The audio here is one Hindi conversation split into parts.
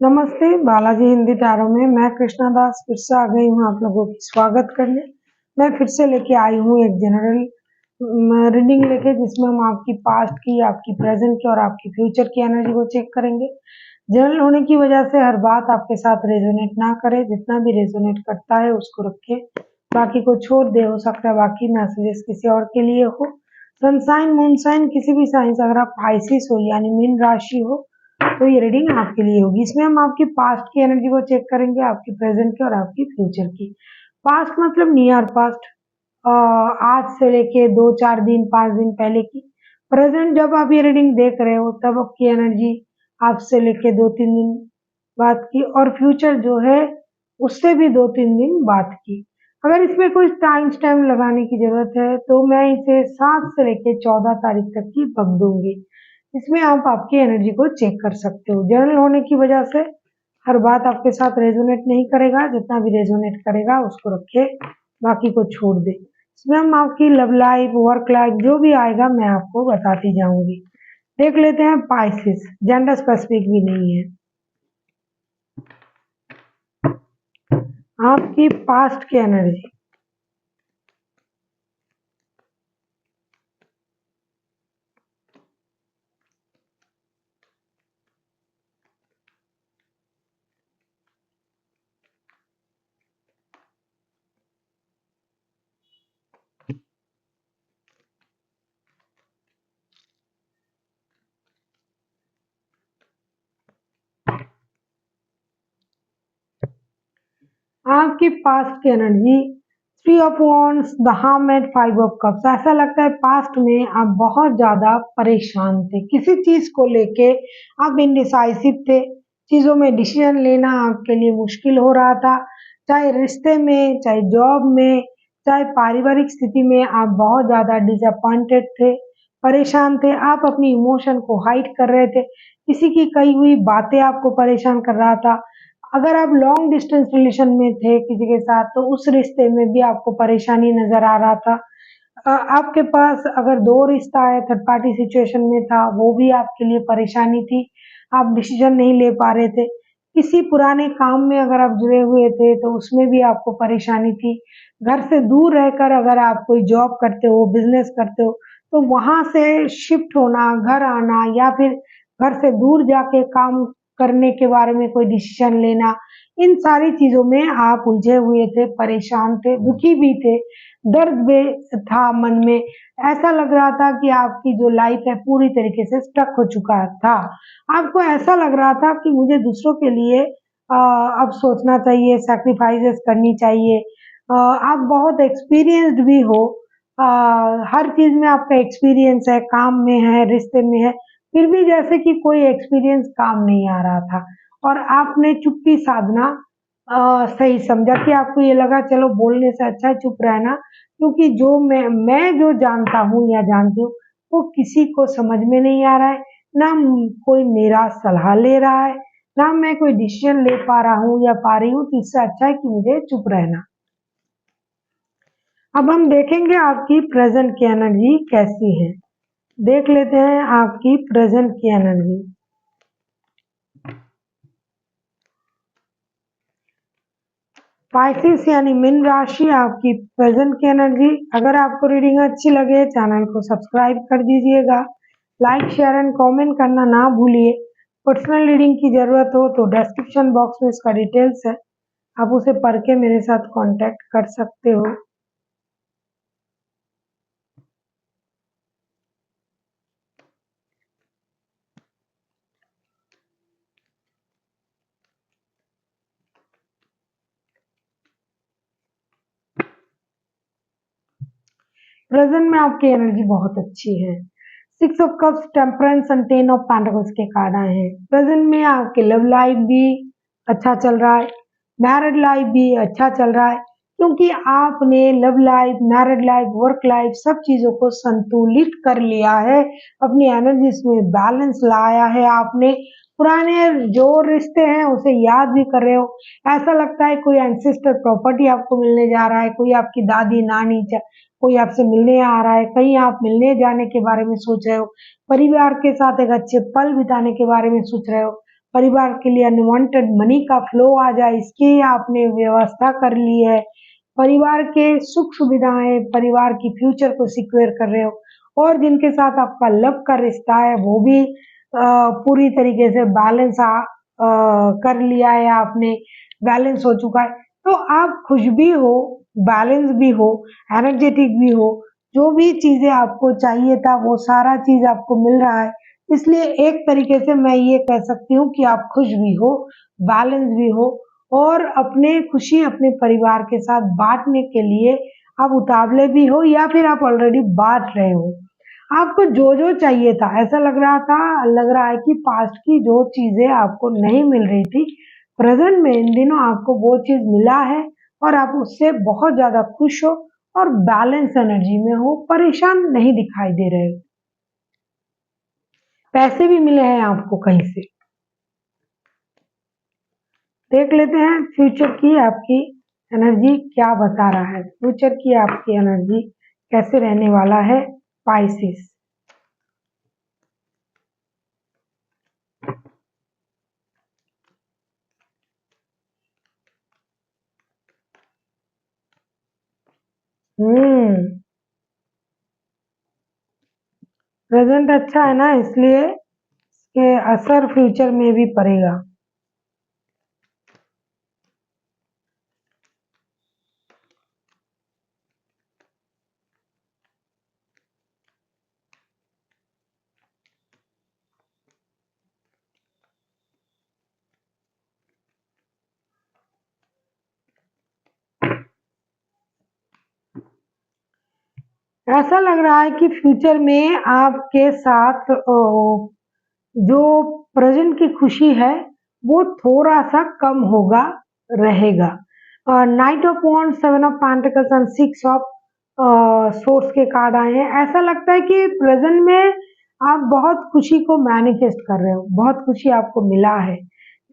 नमस्ते, बालाजी हिंदी टैरो में मैं कृष्णा दास फिर से आ गई हूँ आप लोगों की स्वागत करने। मैं फिर से लेके आई हूँ एक जनरल रीडिंग लेके, जिसमें हम आपकी पास्ट की, आपकी प्रेजेंट की और आपकी फ्यूचर की एनर्जी को चेक करेंगे। जनरल होने की वजह से हर बात आपके साथ रेजोनेट ना करे, जितना भी रेजोनेट करता है उसको रखे, बाकी को छोड़ दे। हो सकता है बाकी मैसेजेस किसी और के लिए हो। सनसाइन मूनसाइन किसी भी साइन से अगर आप आइसिस हो यानी मीन राशि हो तो ये रीडिंग आपके लिए होगी। इसमें हम आपकी पास्ट की एनर्जी को चेक करेंगे, आपकी प्रेजेंट की और आपकी फ्यूचर की। पास्ट मतलब नियर पास्ट, आज से लेके 2-4 दिन 5 दिन पहले की। प्रेजेंट जब आप ये रीडिंग देख रहे हो तब आपकी एनर्जी आज से लेके 2-3 दिन बाद की, और फ्यूचर जो है उससे भी 2-3 दिन बाद की। अगर इसमें कोई टाइम स्टैम्प लगाने की जरूरत है तो मैं इसे 7 से लेके 14 तारीख तक की बक दूंगी। इसमें आप आपकी एनर्जी को चेक कर सकते हो। जनरल होने की वजह से हर बात आपके साथ रेजोनेट नहीं करेगा, जितना भी रेजोनेट करेगा उसको रखे, बाकी को छोड़ दे। इसमें हम आपकी लव लाइफ, वर्क लाइफ जो भी आएगा मैं आपको बताती जाऊंगी। देख लेते हैं पाइसेस, जेंडर स्पेसिफिक भी नहीं है। आपकी पास्ट की एनर्जी, आपकी पास्ट की energy 3 of wands, the hermit, 5 of cups. ऐसा लगता है पास्ट में आप बहुत ज्यादा परेशान थे, किसी चीज को लेके आप इनडिसाइसिव थे। चीजों में डिसीजन लेना आपके लिए मुश्किल हो रहा था, चाहे रिश्ते में, चाहे जॉब में, चाहे पारिवारिक स्थिति में। आप बहुत ज्यादा डिसअपॉइंटेड थे, परेशान थे। आप अपनी इमोशन को हाइड कर रहे थे, किसी की कही हुई बातें आपको परेशान कर रहा था। अगर आप लॉन्ग डिस्टेंस रिलेशन में थे किसी के साथ तो उस रिश्ते में भी आपको परेशानी नजर आ रहा था। आपके पास अगर दो रिश्ता है, थर्ड पार्टी सिचुएशन में था, वो भी आपके लिए परेशानी थी। आप डिसीजन नहीं ले पा रहे थे। किसी पुराने काम में अगर आप जुड़े हुए थे तो उसमें भी आपको परेशानी थी। घर से दूर रहकर अगर आप कोई जॉब करते हो, बिजनेस करते हो, तो वहां से शिफ्ट होना, घर आना, या फिर घर से दूर जाके काम करने के बारे में कोई डिसीजन लेना, इन सारी चीजों में आप उलझे हुए थे, परेशान थे, दुखी भी थे, दर्द भी था मन में। ऐसा लग रहा था कि आपकी जो लाइफ है पूरी तरीके से स्टक हो चुका था। आपको ऐसा लग रहा था कि मुझे दूसरों के लिए अब सोचना चाहिए, सैक्रिफाइसेस करनी चाहिए। आप बहुत एक्सपीरियंस्ड भी हो, अ, हर चीज में आपका एक्सपीरियंस है, काम में है, रिश्ते में है, फिर भी जैसे कि कोई एक्सपीरियंस काम नहीं आ रहा था। और आपने चुप्पी साधना सही समझा, कि आपको ये लगा चलो बोलने से अच्छा है चुप रहना, क्योंकि जो मैं जो जानता हूँ या जानती हूँ वो किसी को समझ में नहीं आ रहा है, ना कोई मेरा सलाह ले रहा है, ना मैं कोई डिसीजन ले पा रहा हूँ या पा रही हूँ, तो इससे अच्छा है कि मुझे चुप रहना। अब हम देखेंगे आपकी प्रेजेंट की एनर्जी कैसी है। देख लेते हैं आपकी प्रेजेंट की एनर्जी। पाइसेस यानी मीन राशि, आपकी प्रेजेंट की एनर्जी। अगर आपको रीडिंग अच्छी लगे चैनल को सब्सक्राइब कर दीजिएगा, लाइक शेयर एंड कमेंट करना ना भूलिए। पर्सनल रीडिंग की जरूरत हो तो डिस्क्रिप्शन बॉक्स में इसका डिटेल्स है, आप उसे पढ़ के मेरे साथ कांटेक्ट कर सकते हो। प्रेजेंट में आपकी एनर्जी बहुत अच्छी है। 6 of cups, temperance and 10 of pentacles के कार्ड आए हैं। प्रेजेंट में आपके लव लाइफ भी अच्छा चल रहा है, मैरिड लाइफ भी अच्छा चल रहा है, क्योंकि आपने love life, married life, work life सब चीजों को संतुलित कर लिया है, अपनी एनर्जीज में बैलेंस लाया है आपने। पुराने जो रिश्ते हैं उसे याद भी कर रहे हो। ऐसा लगता है कोई एंसेस्टर प्रॉपर्टी आपको मिलने जा रहा है, कोई आपकी दादी नानी, कोई आपसे मिलने आ रहा है, कहीं आप मिलने जाने के बारे में सोच रहे हो, परिवार के साथ एक अच्छे पल बिताने के बारे में सोच रहे हो। परिवार के लिए अनवांटेड मनी का फ्लो आ जाए, इसकी आपने व्यवस्था कर ली है, परिवार के सुख सुविधाएं, परिवार की फ्यूचर को सिक्योर कर रहे हो, और जिनके साथ आपका लव का रिश्ता है वो भी पूरी तरीके से बैलेंस कर लिया है आपने, बैलेंस हो चुका है। तो आप खुश भी हो, बैलेंस भी हो, एनर्जेटिक भी हो, जो भी चीजें आपको चाहिए था वो सारा चीज आपको मिल रहा है। इसलिए एक तरीके से मैं ये कह सकती हूँ कि आप खुश भी हो, बैलेंस भी हो, और अपने खुशी अपने परिवार के साथ बांटने के लिए आप उतावले भी हो, या फिर आप ऑलरेडी बांट रहे हो। आपको जो चाहिए था, ऐसा लग रहा है कि पास्ट की जो चीजें आपको नहीं मिल रही थी, प्रेजेंट में इन दिनों आपको वो चीज मिला है, और आप उससे बहुत ज्यादा खुश हो और बैलेंस एनर्जी में हो, परेशान नहीं दिखाई दे रहे हो। पैसे भी मिले हैं आपको कहीं से। देख लेते हैं फ्यूचर की आपकी एनर्जी क्या बता रहा है। फ्यूचर की आपकी एनर्जी कैसे रहने वाला है पाइसिस। हम्म प्रेजेंट अच्छा है ना, इसलिए इसके असर फ्यूचर में भी पड़ेगा। ऐसा लग रहा है कि फ्यूचर में आपके साथ जो प्रेजेंट की खुशी है वो थोड़ा सा कम होगा, रहेगा। Knight of wands, seven of pentacles and six of swords के कार्ड आए हैं। ऐसा लगता है कि प्रेजेंट में आप बहुत खुशी को मैनिफेस्ट कर रहे हो, बहुत खुशी आपको मिला है।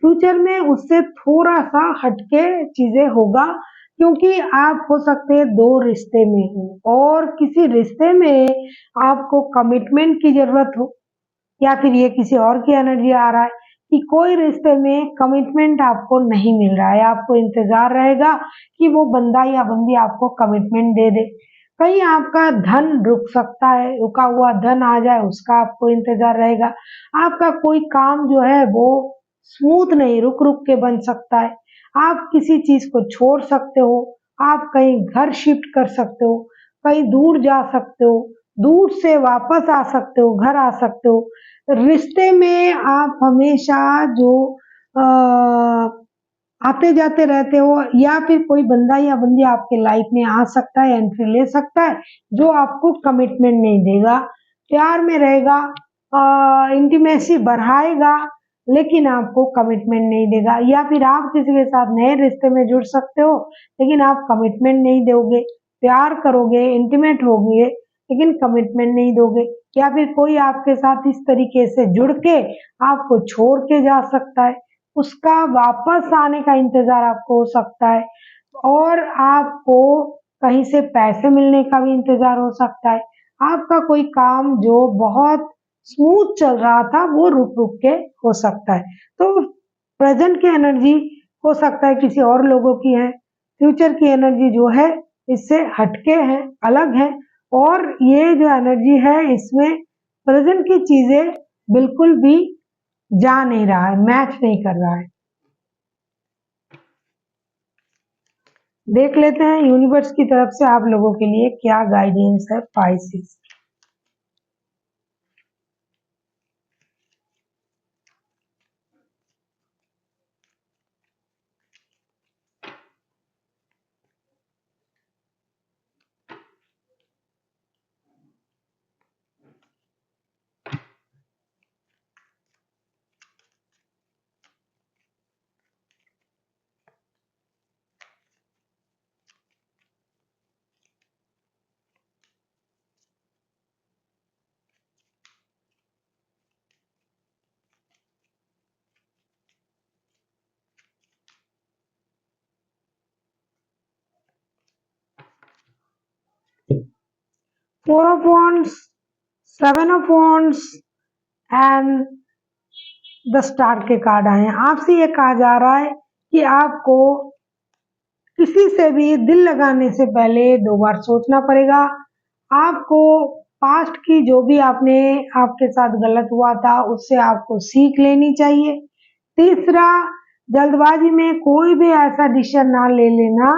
फ्यूचर में उससे थोड़ा सा हटके चीजें होगा, क्योंकि आप हो सकते हैं दो रिश्ते में हो, और किसी रिश्ते में आपको कमिटमेंट की जरूरत हो, या फिर ये किसी और की एनर्जी आ रहा है कि कोई रिश्ते में कमिटमेंट आपको नहीं मिल रहा है, आपको इंतजार रहेगा कि वो बंदा या बंदी आपको कमिटमेंट दे दे। कहीं आपका धन रुक सकता है, रुका हुआ धन आ जाए उसका आपको इंतजार रहेगा। आपका कोई काम जो है वो स्मूथ नहीं, रुक रुक के बन सकता है। आप किसी चीज को छोड़ सकते हो, आप कहीं घर शिफ्ट कर सकते हो, कहीं दूर जा सकते हो, दूर से वापस आ सकते हो, घर आ सकते हो। रिश्ते में आप हमेशा जो आते जाते रहते हो, या फिर कोई बंदा या बंदी आपके लाइफ में आ सकता है, एंट्री ले सकता है, जो आपको कमिटमेंट नहीं देगा, प्यार में रहेगा, इंटीमेसी बढ़ाएगा, लेकिन आपको कमिटमेंट नहीं देगा। या फिर आप किसी के साथ नए रिश्ते में जुड़ सकते हो, लेकिन आप कमिटमेंट नहीं दोगे, प्यार करोगे, इंटीमेट होगे, लेकिन कमिटमेंट नहीं दोगे। या फिर कोई आपके साथ इस तरीके से जुड़ के आपको छोड़ के जा सकता है, उसका वापस आने का इंतजार आपको हो सकता है, और आपको कहीं से पैसे मिलने का भी इंतजार हो सकता है। आपका कोई काम जो बहुत स्मूथ चल रहा था वो रुक रुक के हो सकता है। तो प्रेजेंट की एनर्जी हो सकता है किसी और लोगों की है, फ्यूचर की एनर्जी जो है इससे हटके है, अलग है। और ये जो एनर्जी है इसमें प्रेजेंट की चीजें बिल्कुल भी जा नहीं रहा है, मैच नहीं कर रहा है। देख लेते हैं यूनिवर्स की तरफ से आप लोगों के लिए क्या गाइडेंस है Pisces. Four of wands, seven of wands, and the star के कार्ड आए हैं। आपसे ये कहा जा रहा है कि आपको किसी से भी दिल लगाने से पहले 2 बार सोचना पड़ेगा। आपको पास्ट की जो भी आपके साथ गलत हुआ था उससे आपको सीख लेनी चाहिए। तीसरा, जल्दबाजी में कोई भी ऐसा डिसीजन ना ले लेना।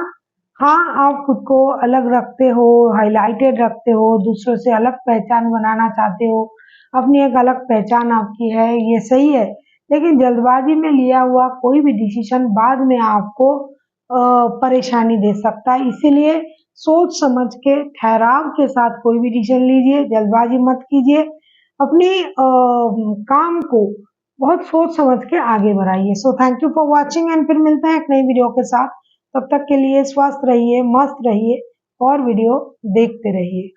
हाँ, आप खुद को अलग रखते हो, हाइलाइटेड रखते हो, दूसरों से अलग पहचान बनाना चाहते हो, अपनी एक अलग पहचान आपकी है, ये सही है। लेकिन जल्दबाजी में लिया हुआ कोई भी डिसीजन बाद में आपको परेशानी दे सकता है। इसीलिए सोच समझ के ठहराव के साथ कोई भी डिसीजन लीजिए, जल्दबाजी मत कीजिए। अपने काम को बहुत सोच समझ के आगे बढ़ाइए। So thank you for watching and फिर मिलते हैं एक नई वीडियो के साथ। तब तक के लिए स्वस्थ रहिए, मस्त रहिए और वीडियो देखते रहिए।